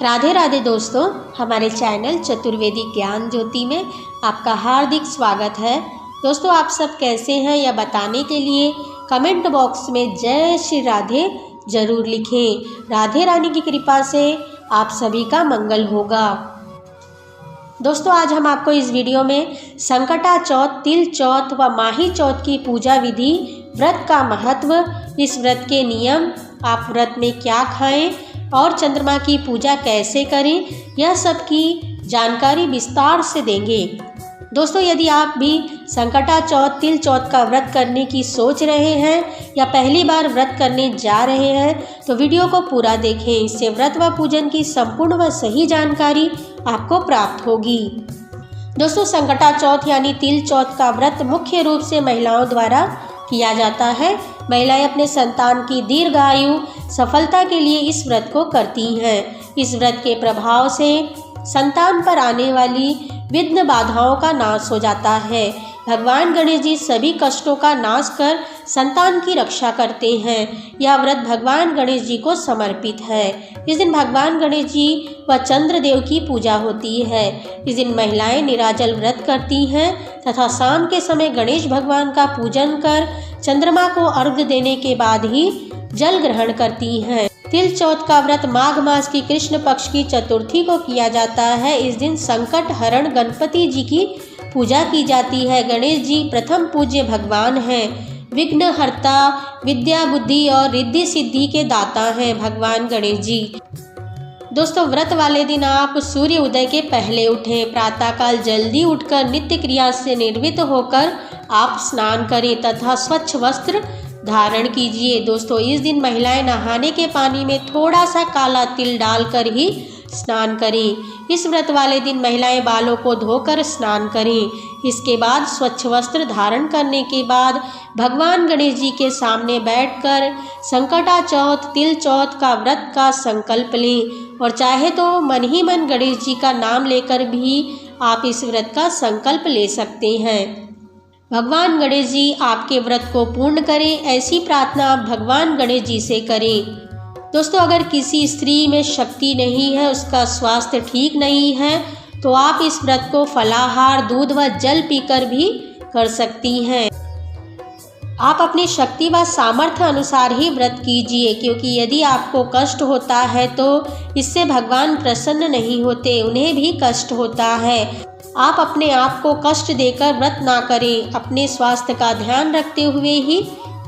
राधे राधे दोस्तों, हमारे चैनल चतुर्वेदी ज्ञान ज्योति में आपका हार्दिक स्वागत है। दोस्तों, आप सब कैसे हैं यह बताने के लिए कमेंट बॉक्स में जय श्री राधे जरूर लिखें। राधे रानी की कृपा से आप सभी का मंगल होगा। दोस्तों, आज हम आपको इस वीडियो में संकटा चौथ, तिल चौथ व माही चौथ की पूजा विधि, व्रत का महत्व, इस व्रत के नियम, आप व्रत में क्या खाएं और चंद्रमा की पूजा कैसे करें, यह सब की जानकारी विस्तार से देंगे। दोस्तों, यदि आप भी संकटा चौथ, तिल चौथ का व्रत करने की सोच रहे हैं या पहली बार व्रत करने जा रहे हैं तो वीडियो को पूरा देखें। इससे व्रत व पूजन की संपूर्ण व सही जानकारी आपको प्राप्त होगी। दोस्तों, संकटा चौथ यानी तिल चौथ का व्रत मुख्य रूप से महिलाओं द्वारा किया जाता है। महिलाएं अपने संतान की दीर्घायु सफलता के लिए इस व्रत को करती हैं। इस व्रत के प्रभाव से संतान पर आने वाली विघ्न बाधाओं का नाश हो जाता है। भगवान गणेश जी सभी कष्टों का नाश कर संतान की रक्षा करते हैं। यह व्रत भगवान गणेश जी को समर्पित है। इस दिन भगवान गणेश जी व चंद्रदेव की पूजा होती है। इस दिन महिलाएं निराजल व्रत करती हैं तथा शाम के समय गणेश भगवान का पूजन कर चंद्रमा को अर्घ्य देने के बाद ही जल ग्रहण करती हैं। तिल चौथ का व्रत माघ मास की कृष्ण पक्ष की चतुर्थी को किया जाता है। इस दिन संकट हरण गणपति जी की पूजा की जाती है। गणेश जी प्रथम पूज्य भगवान हैं। विघ्नहर्ता, विद्या, बुद्धि और रिद्धि सिद्धि के दाता हैं भगवान गणेश जी। दोस्तों, व्रत वाले दिन आप सूर्य उदय के पहले उठें। प्रातःकाल जल्दी उठकर नित्य क्रिया से निर्वृत्त होकर आप स्नान करें तथा स्वच्छ वस्त्र धारण कीजिए। दोस्तों, इस दिन महिलाएं नहाने के पानी में थोड़ा सा काला तिल डालकर ही स्नान करें। इस व्रत वाले दिन महिलाएं बालों को धोकर स्नान करें। इसके बाद स्वच्छ वस्त्र धारण करने के बाद भगवान गणेश जी के सामने बैठकर संकटा चौथ, तिल चौथ का व्रत का संकल्प लें और चाहे तो मन ही मन गणेश जी का नाम लेकर भी आप इस व्रत का संकल्प ले सकते हैं। भगवान गणेश जी आपके व्रत को पूर्ण करें, ऐसी प्रार्थना आप भगवान गणेश जी से करें। दोस्तों, अगर किसी स्त्री में शक्ति नहीं है, उसका स्वास्थ्य ठीक नहीं है, तो आप इस व्रत को फलाहार, दूध व जल पीकर भी कर सकती हैं। आप अपनी शक्ति व सामर्थ्य अनुसार ही व्रत कीजिए, क्योंकि यदि आपको कष्ट होता है तो इससे भगवान प्रसन्न नहीं होते, उन्हें भी कष्ट होता है। आप अपने आप को कष्ट देकर व्रत ना करें। अपने स्वास्थ्य का ध्यान रखते हुए ही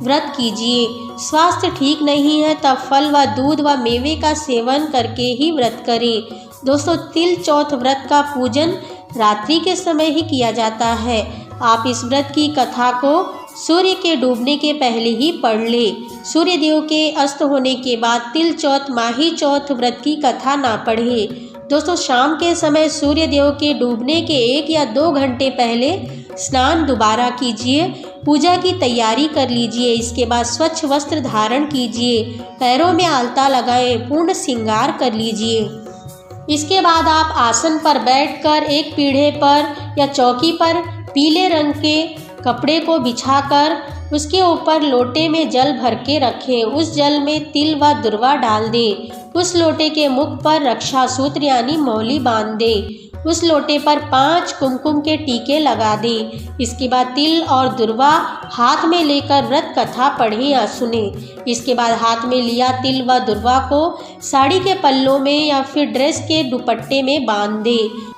व्रत कीजिए। स्वास्थ्य ठीक नहीं है तब फल व दूध व मेवे का सेवन करके ही व्रत करें। दोस्तों, तिल चौथ व्रत का पूजन रात्रि के समय ही किया जाता है। आप इस व्रत की कथा को सूर्य के डूबने के पहले ही पढ़ लें। सूर्य देव के अस्त होने के बाद तिल चौथ, माही चौथ व्रत की कथा ना पढ़ें। दोस्तों, शाम के समय सूर्य देव के डूबने के 1 या 2 घंटे पहले स्नान दोबारा कीजिए। पूजा की तैयारी कर लीजिए। इसके बाद स्वच्छ वस्त्र धारण कीजिए। पैरों में आलता लगाएं, पूर्ण श्रृंगार कर लीजिए। इसके बाद आप आसन पर बैठकर एक पीढ़े पर या चौकी पर पीले रंग के कपड़े को बिछाकर उसके ऊपर लोटे में जल भर के रखें। उस जल में तिल व दुर्वा डाल दें। उस लोटे के मुख पर रक्षा सूत्र यानी मौली बांध दें। उस लोटे पर 5 कुमकुम के टीके लगा दें। इसके बाद तिल और दुर्वा हाथ में लेकर व्रत कथा पढ़ें या सुनें। इसके बाद हाथ में लिया तिल व दुर्वा को साड़ी के पल्लों में या फिर ड्रेस के दुपट्टे में बांध दें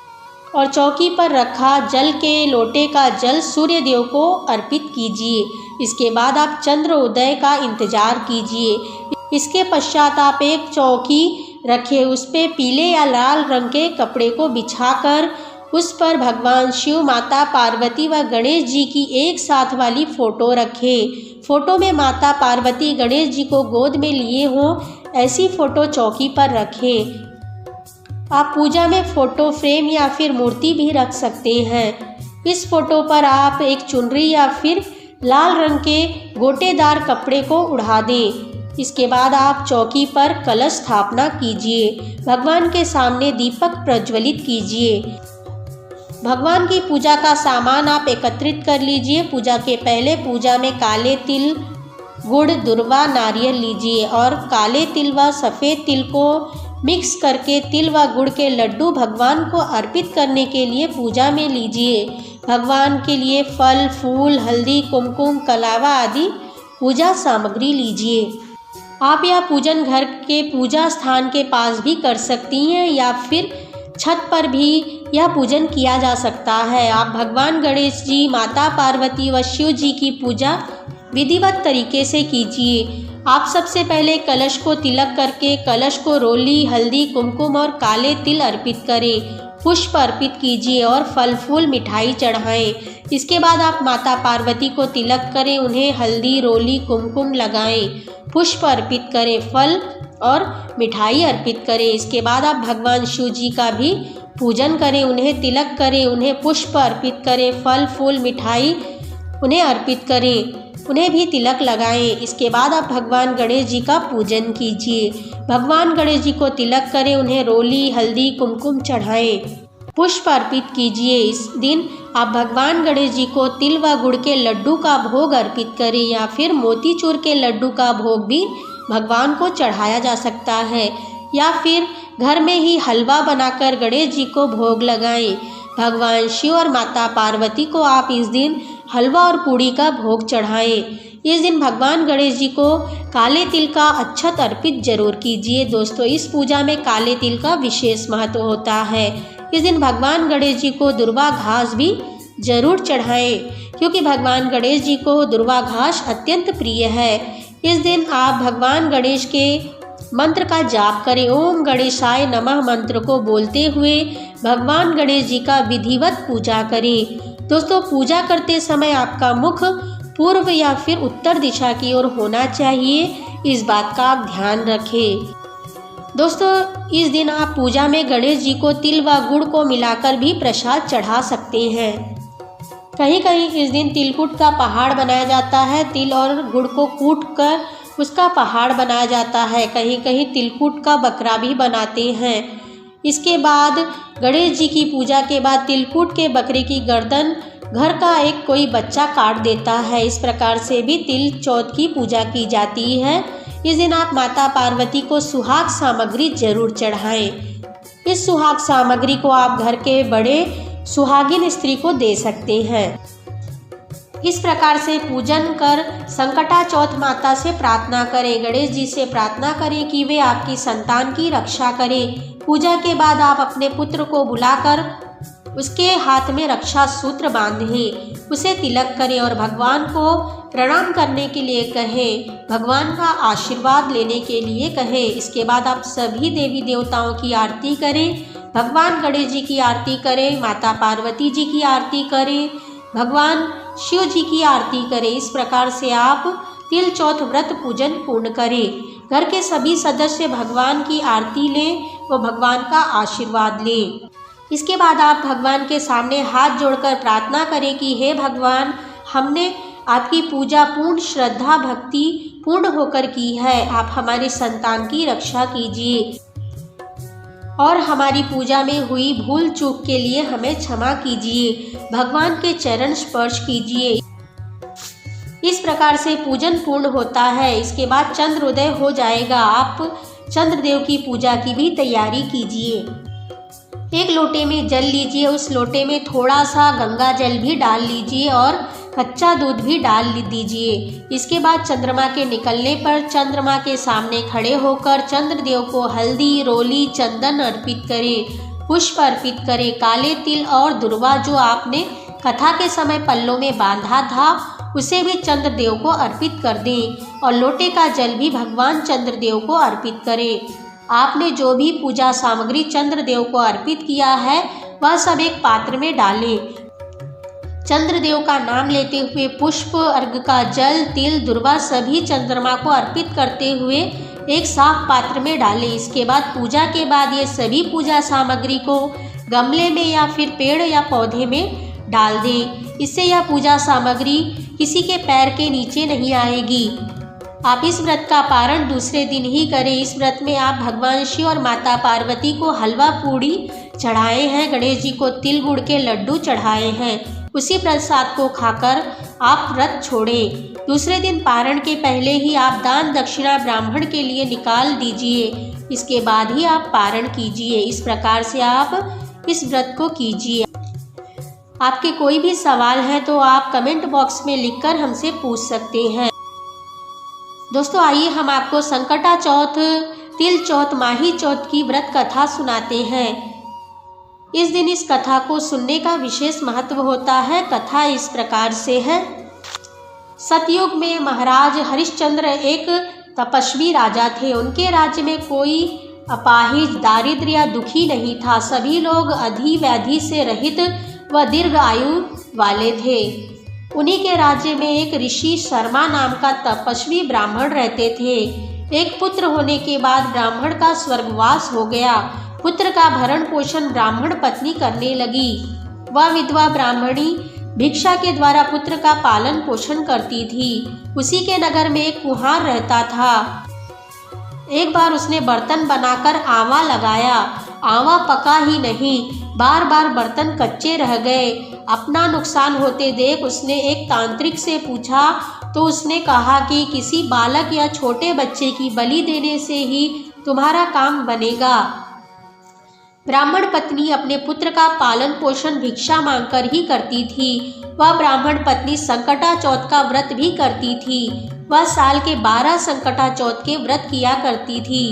और चौकी पर रखा जल के लोटे का जल सूर्य देव को अर्पित कीजिए। इसके बाद आप चंद्र उदय का इंतजार कीजिए। इसके पश्चात आप एक चौकी रखें, उस पे पीले या लाल रंग के कपड़े को बिछाकर उस पर भगवान शिव, माता पार्वती व गणेश जी की एक साथ वाली फोटो रखें। फोटो में माता पार्वती गणेश जी को गोद में लिए हों, ऐसी फोटो चौकी पर रखें। आप पूजा में फोटो फ्रेम या फिर मूर्ति भी रख सकते हैं। इस फोटो पर आप एक चुनरी या फिर लाल रंग के गोटेदार कपड़े को उड़ा दें। इसके बाद आप चौकी पर कलश स्थापना कीजिए। भगवान के सामने दीपक प्रज्वलित कीजिए। भगवान की पूजा का सामान आप एकत्रित कर लीजिए। पूजा के पहले पूजा में काले तिल, गुड़, दुर्वा, नारियल लीजिए और काले तिल व सफ़ेद तिल को मिक्स करके तिल व गुड़ के लड्डू भगवान को अर्पित करने के लिए पूजा में लीजिए। भगवान के लिए फल, फूल, हल्दी, कुमकुम, कलावा आदि पूजा सामग्री लीजिए। आप यह पूजन घर के पूजा स्थान के पास भी कर सकती हैं या फिर छत पर भी यह पूजन किया जा सकता है। आप भगवान गणेश जी, माता पार्वती व शिव जी की पूजा विधिवत तरीके से कीजिए। आप सबसे पहले कलश को तिलक करके कलश को रोली, हल्दी, कुमकुम और काले तिल अर्पित करें। पुष्प अर्पित कीजिए और फल फूल मिठाई चढ़ाएं। इसके बाद आप माता पार्वती को तिलक करें, उन्हें हल्दी, रोली, कुमकुम लगाएं, पुष्प अर्पित करें, फल और मिठाई अर्पित करें। इसके बाद आप भगवान शिव जी का भी पूजन करें, उन्हें तिलक करें, उन्हें पुष्प अर्पित करें, फल फूल मिठाई उन्हें अर्पित करें, उन्हें भी तिलक लगाएं। इसके बाद आप भगवान गणेश जी का पूजन कीजिए। भगवान गणेश जी को तिलक करें, उन्हें रोली, हल्दी, कुमकुम चढ़ाएं, पुष्प अर्पित कीजिए। इस दिन आप भगवान गणेश जी को तिल व गुड़ के लड्डू का भोग अर्पित करें या फिर मोतीचूर के लड्डू का भोग भी भगवान को चढ़ाया जा सकता है या फिर घर में ही हलवा बनाकर गणेश जी को भोग लगाएं। भगवान शिव और माता पार्वती को आप इस दिन हलवा और पूड़ी का भोग चढ़ाएं। इस दिन भगवान गणेश जी को काले तिल का अक्षत अर्पित जरूर कीजिए। दोस्तों, इस पूजा में काले तिल का विशेष महत्व होता है। इस दिन भगवान गणेश जी को दुर्वा घास भी जरूर चढ़ाएं क्योंकि भगवान गणेश जी को दुर्वा घास अत्यंत प्रिय है। इस दिन आप भगवान गणेश के मंत्र का जाप करें। ओम गणेशाय नमः मंत्र को बोलते हुए भगवान गणेश जी का विधिवत पूजा करें। दोस्तों, पूजा करते समय आपका मुख पूर्व या फिर उत्तर दिशा की ओर होना चाहिए, इस बात का आप ध्यान रखें। दोस्तों, इस दिन आप पूजा में गणेश जी को तिल व गुड़ को मिलाकर भी प्रसाद चढ़ा सकते हैं। कहीं कहीं इस दिन तिलकुट का पहाड़ बनाया जाता है। तिल और गुड़ को कूट कर उसका पहाड़ बनाया जाता है। कहीं कहीं तिलकुट का बकरा भी बनाते हैं। इसके बाद गणेश जी की पूजा के बाद तिलकुट के बकरे की गर्दन घर का एक कोई बच्चा काट देता है। इस प्रकार से भी तिल चौथ की पूजा की जाती है। इस दिन आप माता पार्वती को सुहाग सामग्री जरूर चढ़ाएं। इस सुहाग सामग्री को आप घर के बड़े सुहागिन स्त्री को दे सकते हैं। इस प्रकार से पूजन कर संकटा चौथ माता से प्रार्थना करें। गणेश जी से प्रार्थना करें कि वे आपकी संतान की रक्षा करें। पूजा के बाद आप अपने पुत्र को बुलाकर उसके हाथ में रक्षा सूत्र बांधें, उसे तिलक करें और भगवान को प्रणाम करने के लिए कहें, भगवान का आशीर्वाद लेने के लिए कहें। इसके बाद आप सभी देवी देवताओं की आरती करें। भगवान गणेश जी की आरती करें, माता पार्वती जी की आरती करें, भगवान शिव जी की आरती करें। इस प्रकार से आप तिल चौथ व्रत पूजन पूर्ण करें। घर के सभी सदस्य भगवान की आरती लें व भगवान का आशीर्वाद लें। इसके बाद आप भगवान के सामने हाथ जोड़कर प्रार्थना करें कि हे भगवान, हमने आपकी पूजा पूर्ण श्रद्धा भक्ति पूर्ण होकर की है। आप हमारी संतान की रक्षा कीजिए और हमारी पूजा में हुई भूल चूक के लिए हमें क्षमा कीजिए। भगवान के चरण स्पर्श कीजिए। इस प्रकार से पूजन पूर्ण होता है। इसके बाद चंद्रोदय हो जाएगा। आप चंद्रदेव की पूजा की भी तैयारी कीजिए। एक लोटे में जल लीजिए, उस लोटे में थोड़ा सा गंगा जल भी डाल लीजिए और कच्चा दूध भी डाल दीजिए। इसके बाद चंद्रमा के निकलने पर चंद्रमा के सामने खड़े होकर चंद्रदेव को हल्दी, रोली, चंदन अर्पित करें, पुष्प अर्पित करें। काले तिल और दुर्वा जो आपने कथा के समय पल्लों में बांधा था उसे भी चंद्रदेव को अर्पित कर दें और लोटे का जल भी भगवान चंद्रदेव को अर्पित करें। आपने जो भी पूजा सामग्री चंद्रदेव को अर्पित किया है वह सब एक पात्र में डालें। चंद्रदेव का नाम लेते हुए पुष्प, अर्घ का जल, तिल, दुर्वा सभी चंद्रमा को अर्पित करते हुए एक साफ पात्र में डालें। इसके बाद पूजा के बाद ये सभी पूजा सामग्री को गमले में या फिर पेड़ या पौधे में डाल दें। इससे यह पूजा सामग्री किसी के पैर के नीचे नहीं आएगी। आप इस व्रत का पारण दूसरे दिन ही करें। इस व्रत में आप भगवान शिव और माता पार्वती को हलवा पूड़ी चढ़ाए हैं, गणेश जी को तिल गुड़ के लड्डू चढ़ाए हैं। उसी प्रसाद को खाकर आप व्रत छोड़ें। दूसरे दिन पारण के पहले ही आप दान दक्षिणा ब्राह्मण के लिए निकाल दीजिए। इसके बाद ही आप पारण कीजिए। इस प्रकार से आप इस व्रत को कीजिए। आपके कोई भी सवाल है तो आप कमेंट बॉक्स में लिखकर हमसे पूछ सकते हैं। दोस्तों आइए हम आपको संकटा चौथ, तिल चौथ, माही चौथ की व्रत कथा सुनाते हैं। इस दिन इस कथा को सुनने का विशेष महत्व होता है। कथा इस प्रकार से है। सतयुग में महाराज हरिश्चंद्र एक तपस्वी राजा थे। उनके राज्य में कोई अपाहिज, दारिद्र्य या दुखी नहीं था। सभी लोग अधि व्याधि से रहित व दीर्घ आयु वाले थे। उन्हीं के राज्य में एक ऋषि शर्मा नाम का तपस्वी ब्राह्मण रहते थे। एक पुत्र होने के बाद ब्राह्मण का स्वर्गवास हो गया। पुत्र का भरण पोषण ब्राह्मण पत्नी करने लगी। वह विधवा ब्राह्मणी भिक्षा के द्वारा पुत्र का पालन पोषण करती थी। उसी के नगर में एक कुम्हार रहता था। एक बार उसने बर्तन बनाकर आंवा लगाया। आंवा पका ही नहीं, बार बार बर्तन कच्चे रह गए। अपना नुकसान होते देख उसने एक तांत्रिक से पूछा तो उसने कहा कि किसी बालक या छोटे बच्चे की बलि देने से ही तुम्हारा काम बनेगा। ब्राह्मण पत्नी अपने पुत्र का पालन पोषण भिक्षा मांगकर ही करती थी। वह ब्राह्मण पत्नी संकटा चौथ का व्रत भी करती थी। वह साल के 12 संकटा चौथ के व्रत किया करती थी।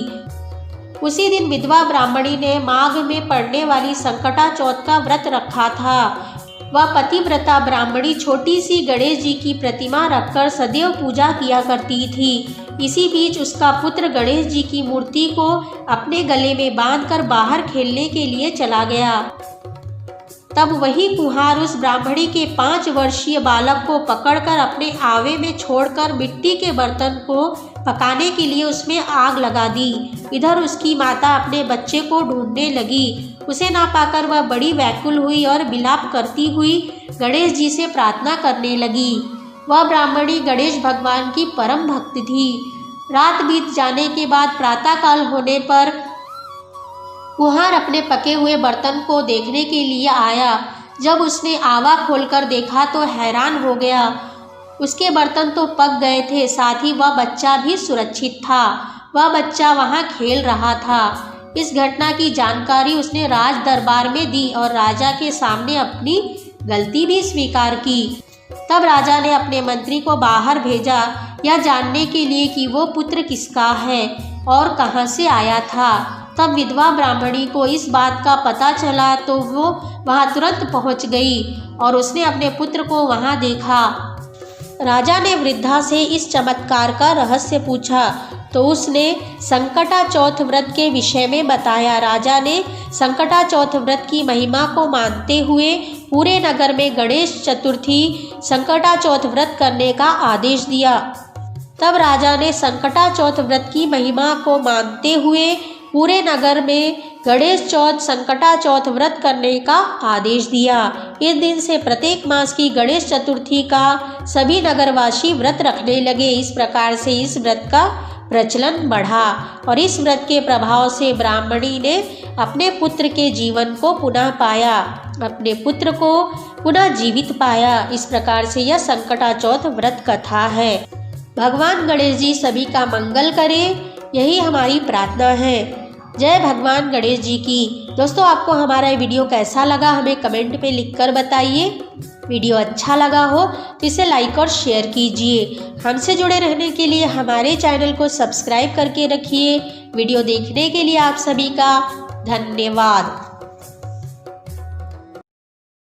उसी दिन विधवा ब्राह्मणी ने माघ में पड़ने वाली संकटा चौथ का व्रत रखा था। वह पतिव्रता ब्राह्मणी छोटी सी गणेश जी की प्रतिमा रखकर सदैव पूजा किया करती थी। इसी बीच उसका पुत्र गणेश जी की मूर्ति को अपने गले में बांधकर बाहर खेलने के लिए चला गया। तब वही कुम्हार उस ब्राह्मणी के 5 वर्षीय बालक को पकड़कर अपने आवे में छोड़कर मिट्टी के बर्तन को पकाने के लिए उसमें आग लगा दी। इधर उसकी माता अपने बच्चे को ढूंढने लगी। उसे ना पाकर वह बड़ी व्याकुल हुई और विलाप करती हुई गणेश जी से प्रार्थना करने लगी। वह ब्राह्मणी गणेश भगवान की परम भक्त थी। रात बीत जाने के बाद प्रातःकाल होने पर कुम्हार अपने पके हुए बर्तन को देखने के लिए आया। जब उसने आवा खोलकर देखा तो हैरान हो गया। उसके बर्तन तो पक गए थे, साथ ही वह बच्चा भी सुरक्षित था। वह बच्चा वहां खेल रहा था। इस घटना की जानकारी उसने राज दरबार में दी और राजा के सामने अपनी गलती भी स्वीकार की। तब राजा ने अपने मंत्री को बाहर भेजा यह जानने के लिए कि वो पुत्र किसका है और कहाँ से आया था। तब विधवा ब्राह्मणी को इस बात का पता चला तो वो वहाँ तुरंत पहुँच गई और उसने अपने पुत्र को वहाँ देखा। राजा ने वृद्धा से इस चमत्कार का रहस्य पूछा तो उसने संकटा चौथ व्रत के विषय में बताया। राजा ने संकटा चौथ व्रत की महिमा को मानते हुए पूरे नगर में गणेश चतुर्थी संकटा चौथ व्रत करने का आदेश दिया। तब राजा ने संकटा चौथ व्रत की महिमा को मानते हुए पूरे नगर में गणेश चौथ संकटा चौथ व्रत करने का आदेश दिया। इस दिन से प्रत्येक मास की गणेश चतुर्थी का सभी नगरवासी व्रत रखने लगे। इस प्रकार से इस व्रत का प्रचलन बढ़ा और इस व्रत के प्रभाव से ब्राह्मणी ने अपने पुत्र के जीवन को पुनः पाया, अपने पुत्र को पुनः जीवित पाया। इस प्रकार से यह संकटा चौथ व्रत कथा है। भगवान गणेश जी सभी का मंगल करें, यही हमारी प्रार्थना है। जय भगवान गणेश जी की। दोस्तों आपको हमारा ये वीडियो कैसा लगा हमें कमेंट में लिखकर बताइए। वीडियो अच्छा लगा हो तो इसे लाइक और शेयर कीजिए। हमसे जुड़े रहने के लिए हमारे चैनल को सब्सक्राइब करके रखिए। वीडियो देखने के लिए आप सभी का धन्यवाद।